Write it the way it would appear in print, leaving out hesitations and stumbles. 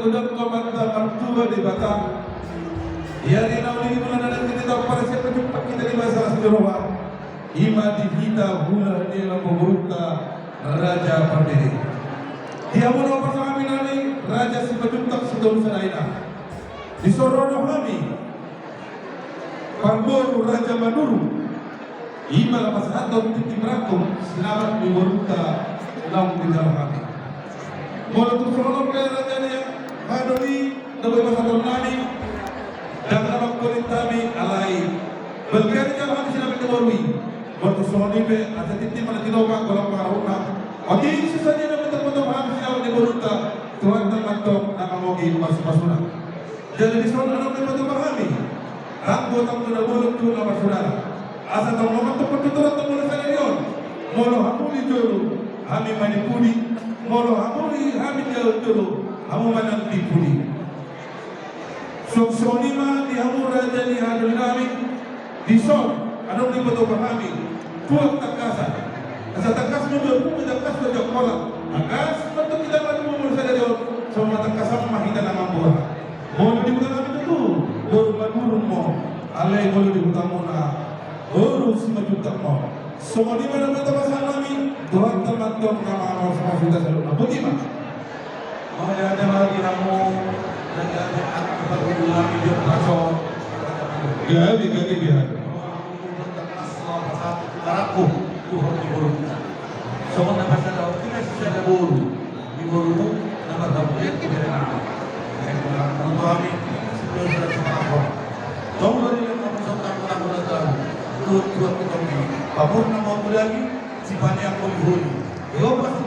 sudah komanda mertua di Batam. Ya di nauli bulan ada kita para siapa jumpa kita di masa Surawa. Ima divita hula di Lamborghini Raja Pardede. Dia mau pasangan minani Raja si Pajuntak Sudom Sanaina. Di Sorono kami Parboru Raja Maduru. Ima lapas hatau titik rakum selamat di Boruta Lam di dalam kami. Mula tu Sorono kaya Raja ni Hadoli Nabi Pasal Nani dan nama Korintami alai. Berkali jalan di sini berkewarui. Waktu Sorono be ada titik mana tidak orang golong paruna. Oke sisanya nama teman-teman habis jalan di Boruta Tuhan teman-teman nama mogi masuk-masukna. Jadi di Sorono nama teman-teman kami. Ranggo tamu na bolong tu nama saudara. Asa tamu nama tempat tuturan tamu na sanayon. Molo hamuli jolo, kami manipuli. Molo hamuli kami jolo, hamu manang dipuli. Sonima di hamu raja di hadul kami. Di son, anong di betul kami. Tuak takasan. Asa takas mo jolo, takas mo jolo kolam. Takas, bentuk kita maju mo sanayon. Sama takasan mahita nama buah. Molo di betul kami tu. Baru madurun mo, alai boleh diutamu na, baru semua juta mo. Semua di mana kita pasal kami, Tuhan teman-teman nama Allah semua sudah selalu. Bukti mana? Ada lagi kamu dan ada akbar ulang hidup rasul. Ya, dia. Taraku Tuhan di buru. Semua nama saya kita sudah buru, di buru nama Daud kita nama. Untuk kami. Tahu dari yang kamu sampaikan pada tahu, tuan kita ini, babur nama lagi, si banyak kau dihuni. Yo pas